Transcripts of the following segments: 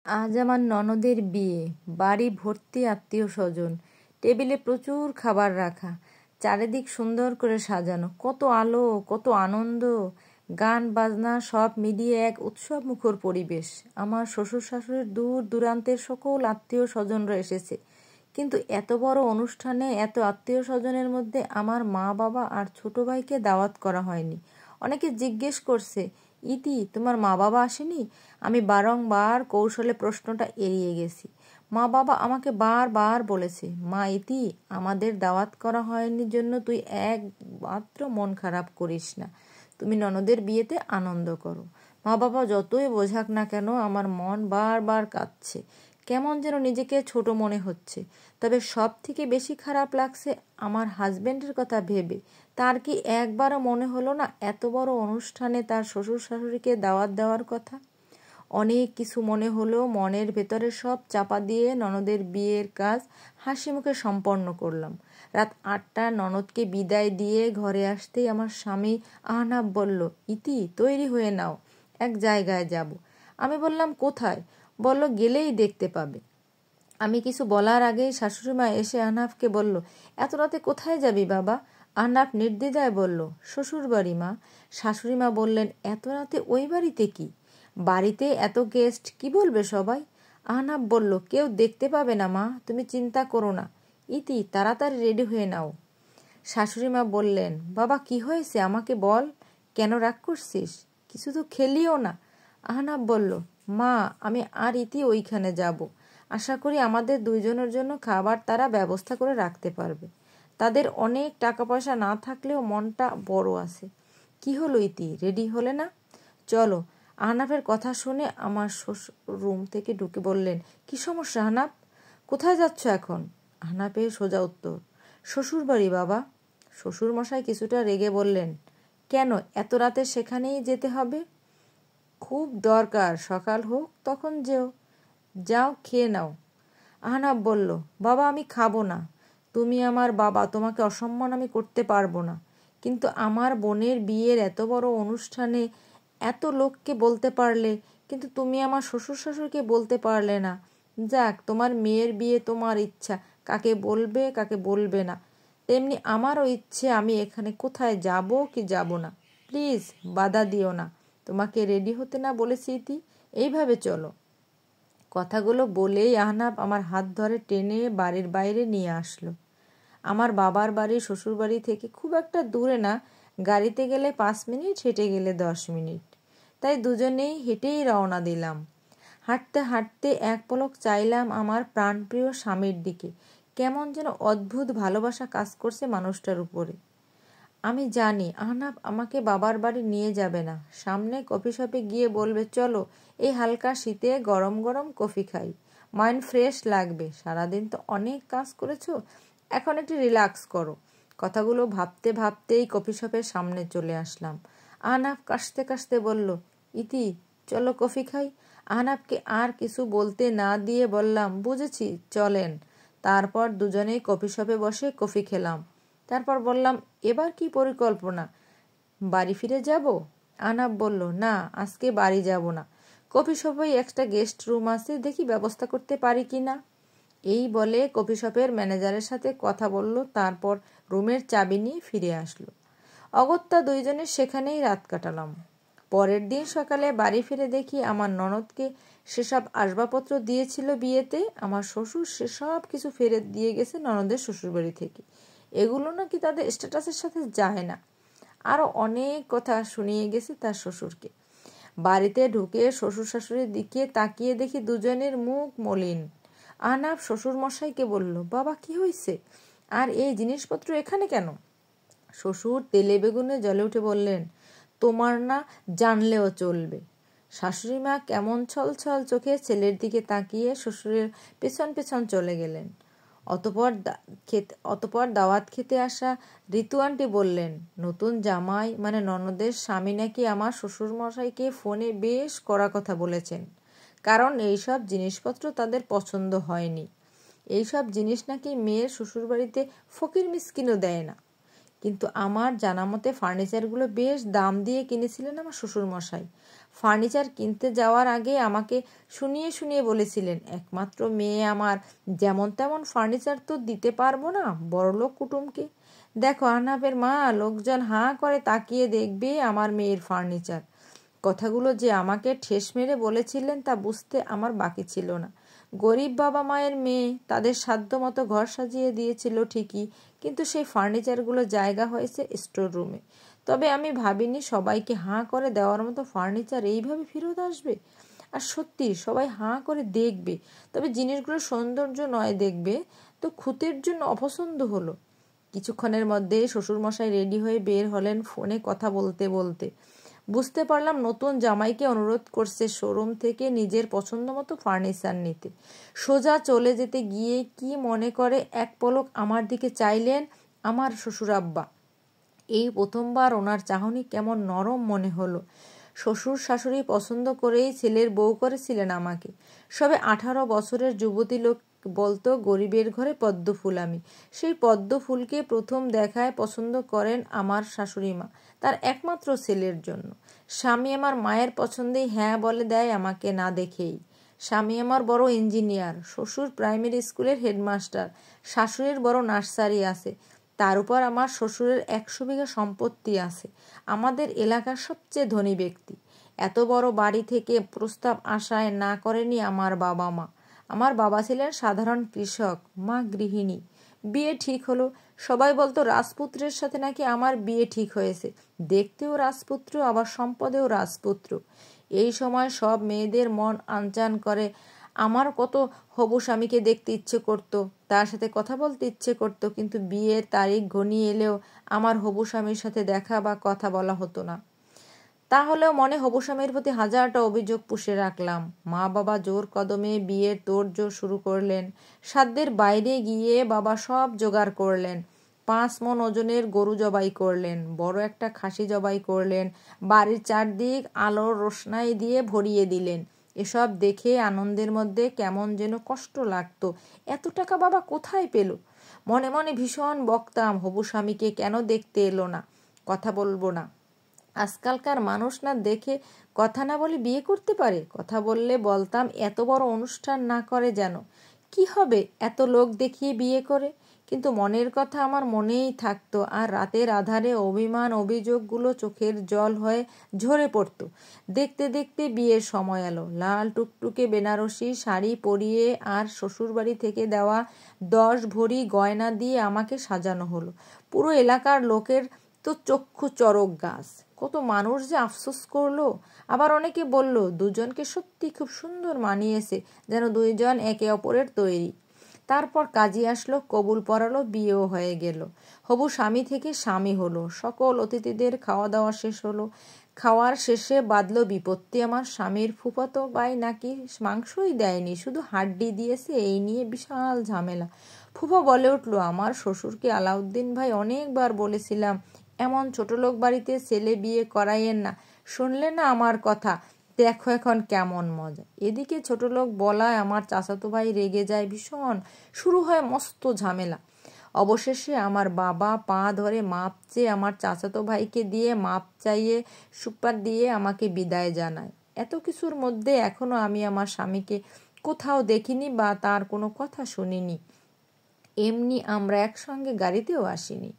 আজ আমার ননদের বিয়ে, বাড়ি ভর্তি আত্মীয় স্বজন, টেবিলে প্রচুর খাবার রাখা, চারিদিক সুন্দর করে সাজানো, কত আলো, কত আনন্দ, গান বাজনা সব মিলিয়ে এক উৎসব মুখর পরিবেশ। আমার শ্বশুর শাশুড়ির দূর দূরান্তের সকল আত্মীয় স্বজনরা এসেছে, কিন্তু এত বড় অনুষ্ঠানে এত আত্মীয় স্বজনের মধ্যে আমার মা বাবা আর ছোট ভাইকে দাওয়াত করা হয়নি। অনেকে জিজ্ঞেস করছে, ইতি তোমার মা বাবা আসেনি? আমি বারংবার কৌশলে প্রশ্নটা এড়িয়ে গেছি। মা বাবা আমাকে বারবার বলেছে, মা ইতি, আমাদের দাওয়াত করা হয়নি জন্য তুই একমাত্র মন খারাপ করিস না, তুমি ননদের বিয়েতে আনন্দ করো। মা বাবা যতই বোঝাক না কেন আমার মন বারবার কাঁদছে, কেমন যেন নিজেকে ছোট মনে হচ্ছে। তবে সব থেকে বেশি খারাপ লাগছে আমার হাজবেন্ডের কথা ভেবে। তার কি একবারও মনে হলো না এত বড় অনুষ্ঠানে তার শ্বশুর শাশুড়িকে দাওয়াত দেওয়ার কথা? অনেক কিছু মনে হলো, মনের ভেতরে সব চাপা দিয়ে ননদের বিয়ের কাজ হাসি মুখে সম্পন্ন করলাম। রাত 8টায় ননদকে বিদায় দিয়ে ঘরে আসতেই আমার স্বামী আহনাব বলল, ইতি তৈরি হয়ে নাও, এক জায়গায় যাব। আমি বললাম, কোথায়? বলল, গেলেই দেখতে পাবে। আমি কিছু বলার আগেই শাশুড়িমা এসে আহনাফকে বলল, এত রাতে কোথায় যাবি বাবা? আহনাফ নির্দ্বিধায় বলল, শ্বশুর বাড়ি মা। শাশুড়িমা বললেন, এত রাতে ওই বাড়িতে কি? বাড়িতে এত গেস্ট, কি বলবে সবাই? আহনাফ বলল, কেউ দেখতে পাবে না মা, তুমি চিন্তা করো না। ইতি তাড়াতাড়ি রেডি হয়ে নাও। শাশুড়িমা বললেন, বাবা কি হয়েছে আমাকে বল, কেন রাগ করছিস? কিছু তো খেলিও না। আহনাফ বলল, মা আমি আর ইতি ওইখানে যাব, আশা করি আমাদের দুইজনের জন্য খাবার তারা ব্যবস্থা করে রাখতে পারবে। তাদের অনেক টাকা পয়সা না থাকলেও মনটা বড় আছে। কি হলো ইতি, রেডি হলে না? চলো। আহনাফের কথা শুনে আমার শ্বশুর রুম থেকে ঢুকে বললেন, কি সমস্যা আহনাফ? কোথায় যাচ্ছ এখন? আহনাফের সোজা উত্তর, শ্বশুর বাড়ি বাবা। শ্বশুর মশাই কিছুটা রেগে বললেন, কেন এত রাতে সেখানেই যেতে হবে? খুব দরকার, সকাল হোক তখন যেও। যাও খেয়ে নাও। আহনাফ বলল, বাবা আমি খাবো না। তুমি আমার বাবা, তোমাকে অসম্মান আমি করতে পারবো না, কিন্তু আমার বোনের বিয়ের এত বড় অনুষ্ঠানে এত লোককে বলতে পারলে, কিন্তু তুমি আমার শ্বশুর শাশুড়িকে বলতে পারলে না। যাক, তোমার মেয়ের বিয়ে, তোমার ইচ্ছা কাকে বলবে কাকে বলবে না, তেমনি আমারও ইচ্ছে আমি এখানে কোথায় যাব কি যাব না। প্লিজ বাধা দিও না। তোমাকে রেডি হতে না বলেছি ইতি, এইভাবে চলো। কথাগুলো বলেই আহনাফ আমার হাত ধরে টেনে বাড়ির বাইরে নিয়ে আসলো। আমার বাবার বাড়ি শ্বশুর বাড়ি থেকে খুব একটা দূরে না, গাড়িতে গেলে 5 মিনিট, হেঁটে গেলে 10 মিনিট। তাই দুজনেই হেঁটেই রওনা দিলাম। হাঁটতে হাঁটতে এক পলক চাইলাম আমার প্রাণপ্রিয় স্বামীর দিকে। কেমন যেন অদ্ভুত ভালোবাসা কাজ করছে মানুষটার উপরে। আমি জানি আহনাফ আমাকে বাবার বাড়ি নিয়ে যাবে না, সামনে কফি শপে গিয়ে বলবে, চলো এই হালকা শীতে গরম গরম কফি খাই, মাইন্ড ফ্রেশ লাগবে, সারাদিন তো অনেক কাজ করেছো, এখন একটু রিল্যাক্স করো। কথাগুলো ভাবতে ভাবতেই কফি শপের সামনে চলে আসলাম। আহনাফ কাশতে কাশতে বলল, ইতি চলো কফি খাই। আহনাফকে আর কিছু বলতে না দিয়ে বললাম, বুঝেছি, চলেন। তারপর দুজনেই কফি শপে বসে কফি খেলাম। তারপর বললাম, এবার কি পরিকল্পনা, বাড়ি ফিরে যাব? আহনাফ বলল, না আজকে বাড়ি যাব না, কফি শপেই একটা গেস্ট রুম আছে, দেখি ব্যবস্থা করতে পারি কি না। এই বলে কফি শপের ম্যানেজারের সাথে কথা বলল, তারপর রুমের চাবি নিয়ে ফিরে আসলো। অগত্যা দুইজনে সেখানেই রাত কাটালাম। পরের দিন সকালে বাড়ি ফিরে দেখি আমার ননদকে সেসব আসবাবপত্র দিয়েছিল বিয়েতে আমার শ্বশুর সেসব কিছু ফেরত দিয়ে গেছে ননদের শ্বশুরবাড়ি থেকে। এগুলো নাকি তাদের স্ট্যাটাসের সাথে যায় না। আরও অনেক কথা শুনিয়ে গেছে তার শ্বশুরকে। বাড়িতে ঢুকে শ্বশুর শাশুড়ির দিকে তাকিয়ে দেখি দুজনের মুখ মলিন। আহনাফ শ্বশুর মশাইকে বলল, বাবা কি হয়েছে, আর এই জিনিসপত্র এখানে কেন? শ্বশুর তেলে বেগুনে জ্বলে উঠে বললেন, তোমার না জানলেও চলবে। শাশুড়ি মা কেমন ছলছল চোখে ছেলের দিকে তাকিয়ে শ্বশুরের পেছন পেছন চলে গেলেন। অতপর দাওয়াত খেতে আসা ঋতু আন্টি বললেন, নতুন জামাই মানে ননদের স্বামী নাকি আমার শ্বশুর মশাইকে ফোনে বেশ কড়া কথা বলেছেন, কারণ এইসব জিনিসপত্র তাদের পছন্দ হয়নি। এইসব জিনিস নাকি মেয়ের শ্বশুরবাড়িতে ফকির মিসকিনও দেয় না। কিন্তু আমার জানা মতে ফার্নিচারগুলো বেশ দাম দিয়ে কিনেছিলেন আমার শ্বশুরমশাই। ফার্নিচার কিনতে যাওয়ার আগে আমাকে শুনিয়ে শুনিয়ে বলেছিলেন, একমাত্র মেয়ে আমার, যেমন তেমন ফার্নিচার তো দিতে পারবো না বড়লোক কুটুমকে। দেখো আহনাফের মা, লোকজন হাঁ করে তাকিয়ে দেখবে আমার মেয়ের ফার্নিচার। কথাগুলো যে আমাকে ঠেস মেরে বলেছিলেন তা বুঝতে আমার বাকি ছিল না। গরিব বাবা মায়ের মেয়ে, তাদের সাধ্য মতো ঘর সাজিয়ে দিয়েছিল ঠিকই, কিন্তু সেই ফার্নিচারগুলো জায়গা হয়েছে স্টোর রুমে। তবে আমি ভাবিনি সবাইকে হাঁ করে দেওয়ার মতো ফার্নিচার এইভাবে ফেরত আসবে। আর সত্যি সবাই হাঁ করে দেখবে, তবে জিনিসগুলো সৌন্দর্য নয় দেখবে তো খুঁতের জন্য অপছন্দ হলো। কিছুক্ষণের মধ্যে শ্বশুরমশাই রেডি হয়ে বের হলেন ফোনে কথা বলতে বলতে। বুঝতে পারলাম নতুন জামাইকে অনুরোধ করছে শোরুম থেকে নিজের পছন্দ মতো ফার্নিচার নিতে। সোজা চলে যেতে গিয়ে কি মনে করে এক পলক আমার দিকে চাইলেন আমার শ্বশুর আব্বা। এই প্রথমবার ওনার চাহনি কেমন নরম মনে হলো। শ্বশুর শাশুড়ি পছন্দ করেই ছেলের বউ করেছিলেন আমাকে। সবে 18 বছরের যুবতী লোক বলতো গরিবের ঘরে পদ্ম ফুল আমি। সেই পদ্ম ফুলকে প্রথম দেখায় পছন্দ করেন আমার শাশুড়ি মা তার একমাত্র ছেলের জন্য। স্বামী আমার মায়ের পছন্দেই হ্যাঁ বলে দেয় আমাকে না দেখেই। স্বামী আমার বড় ইঞ্জিনিয়ার, শ্বশুর প্রাইমারি স্কুলের হেডমাস্টার, শাশুড়ির বড় নার্সারি আছে। তার উপর আমার শ্বশুরের 100 বিঘা সম্পত্তি আছে। আমাদের এলাকার সবচেয়ে ধনী ব্যক্তি। এত বড় বাড়ি থেকে প্রস্তাব আশায় না করেনি আমার বাবা মা। আমার বাবা ছিলেন সাধারণ কৃষক, মা গৃহিণী। বিয়ে ঠিক হলো। সবাই বলতো রাজপুত্রের সাথে নাকি আমার বিয়ে ঠিক হয়েছে। দেখতেও রাজপুত্র, আবার সম্পদেও রাজপুত্র। এই সময় সব মেয়েদের মন আনচান করে। আমার কত হবু স্বামীকে দেখতে ইচ্ছে করত, তার সাথে কথা বলতে ইচ্ছে করত, কিন্তু বিয়ের তারিখ ঘনিয়ে এলেও আমার হবু স্বামীর সাথে দেখা বা কথা বলা হতো না। তাহলেও মনে হবু স্বামীর প্রতি হাজারটা অভিযোগ পুষে রাখলাম। মা বাবা জোর কদমে বিয়ের তোড়জোড় শুরু করলেন। সাধ্যের বাইরে গিয়ে বাবা সব জোগাড় করলেন। 5 মণ ওজনের গরু জবাই করলেন, বড় একটা খাসি জবাই করলেন, বাড়ির চারদিক আলোর রোশনাই দিয়ে ভরিয়ে দিলেন। এসব দেখে আনন্দের মধ্যে কেমন যেন কষ্ট লাগতো। এত টাকা বাবা কোথায় পেল? মনে মনে ভীষণ বকতাম, হবু স্বামীকে কেন দেখতে এলো না, কথা বলবো না। আজকালকার মানুষ না দেখে কথা না বলে বিয়ে করতে পারে। কথা বললে বলতাম এত বড় অনুষ্ঠান না করে যেন। কি হবে এত লোক দেখিয়ে বিয়ে করে? কিন্তু মনের কথা আমার মনেই থাকতো, আর রাতের আধারে অভিমান অভিযোগগুলো চোখের জল হয়ে ঝরে পড়তো। দেখতে দেখতে বিয়ের সময় এলো। লাল টুকটুকে বেনারসি শাড়ি পরিয়ে আর শ্বশুরবাড়ি থেকে দেওয়া 10 ভরি গয়না দিয়ে আমাকে সাজানো হলো। পুরো এলাকার লোকের তো চক্ষু চড়ক গাছ। কত মানুষ যে আফসোস করলো। আবার অনেকে বলল দুজনকে সত্যি খুব সুন্দর মানিয়েছে, যেন দুইজন একে অপরের তৈরি। তারপর কাজী আসলো, কবুল পড়ালো, বিয়েও হয়ে গেল। হবু স্বামী থেকে স্বামী হলো। সকল অতিথিদের খাওয়া দাওয়া শেষ হলো। খাওয়ার শেষে বাঁধলো বিপত্তি। আমার স্বামীর ফুফাতো ভাই নাকি মাংসই দেয়নি, শুধু হাড্ডি দিয়েছে। এই নিয়ে বিশাল ঝামেলা। ফুফা বলে উঠলো, আমার শ্বশুরকে আলাউদ্দিন ভাই অনেকবার বলেছিলাম এমন ছোটলোক বাড়িতে ছেলে বিয়ে করাইয়েন না, শুনলে না আমার কথা, দেখো এখন কেমন মজা। এদিকে ছোটলোক বলায় আমার চাচাতো ভাই রেগে যায় ভীষণ। শুরু হয় মস্ত ঝামেলা। অবশেষে আমার বাবা পা ধরে মাপ চেয়ে আমার চাচাতো ভাইকে দিয়ে মাপ চাইয়ে সুপার দিয়ে আমাকে বিদায় জানায়। এত কিছুর মধ্যে এখনো আমি আমার স্বামীকে কোথাও দেখিনি বা তার কোনো কথা শুনিনি। এমনি আমরা একসঙ্গে গাড়িতেও আসিনি।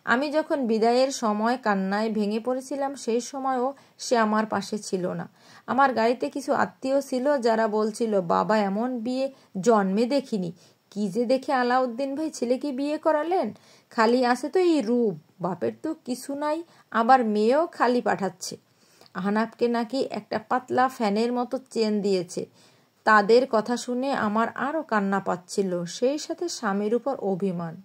আমি যখন বিদায়ের সময় কান্নায় ভেঙে পড়েছিলাম, সেই সময়ও সে আমার পাশে ছিল না। আমার গাড়িতে কিছু আত্মীয় ছিল যারা বলছিল, বাবা এমন বিয়ে জন্মে দেখিনি। কি যে দেখে আলাউদ্দিন ভাই ছেলেকে বিয়ে করালেন? খালি আছে তো এই রূপ, বাপের তো কিছু নাই, আবার মেয়েও খালি পাঠাচ্ছে। আহনাফকে নাকি একটা পাতলা ফ্যানের মতো চেন দিয়েছে। তাদের কথা শুনে আমার আরও কান্না পাচ্ছিল, সেই সাথে স্বামীর উপর অভিমান।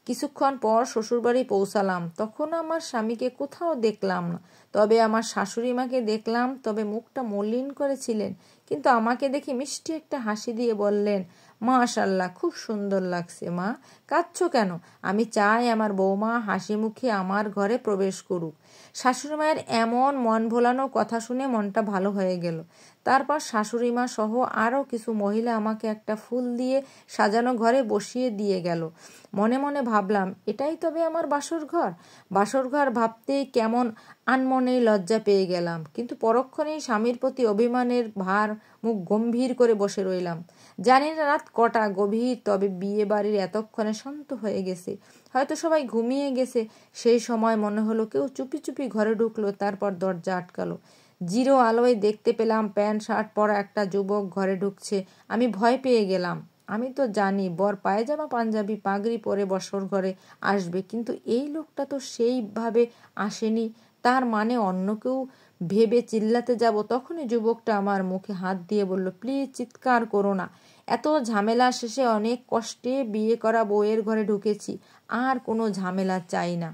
কিছুক্ষণ পর শ্বশুরবাড়ি পৌঁছালাম। তখন আমার স্বামীকে কোথাও দেখলাম না, তবে আমার শাশুড়ি মাকে দেখলাম। তবে মুখটা মলিন করেছিলেন, কিন্তু আমাকে দেখে মিষ্টি একটা হাসি দিয়ে বললেন, মাশাআল্লাহ, খুব সুন্দর লাগছে মা, কাঁদছো কেন? আমি চাই আমার বৌমা হাসি মুখে আমার ঘরে প্রবেশ করুক। শাশুড়ি মায়ের এমন মন ভোলানো কথা শুনে মনটা ভালো হয়ে গেল। তারপর শাশুড়ি মা সহ আরও কিছু মহিলা আমাকে একটা ফুল দিয়ে সাজানো ঘরে বসিয়ে দিয়ে গেল। মনে মনে ভাবলাম, এটাই তবে আমার বাসর ঘর। বাসর ঘর ভাবতেই কেমন আনমনে লজ্জা পেয়ে গেলাম, কিন্তু পরক্ষণেই স্বামীর প্রতি অভিমানের ভার মুখ গম্ভীর করে বসে রইলাম। জানি না রাত কটা গভীর, তবে বিয়ে বাড়ির এতক্ষণে শান্ত হয়ে গেছে, হয়তো সবাই ঘুমিয়ে গেছে। সেই সময় মনে হলো কেউ চুপি চুপি ঘরে ঢুকলো, তারপর দরজা আটকালো। জিরো আলোয় দেখতে পেলাম প্যান্ট শার্ট পরা একটা যুবক ঘরে ঢুকছে। আমি ভয় পেয়ে গেলাম। আমি তো জানি বর পায়জামা পাঞ্জাবি পাগড়ি পরে বসর ঘরে আসবে, কিন্তু এই লোকটা তো সেইভাবে আসেনি। তার মানে অন্য কেউ ভেবে চিল্লাতে যাব। তখনই যুবকটা আমার মুখে হাত দিয়ে বলল, প্লিজ চিৎকার করো না। এত ঝামেলা শেষে অনেক কষ্টে বিয়ে করা বউয়ের ঘরে ঢুকেছি, আর কোনো ঝামেলা চাই না।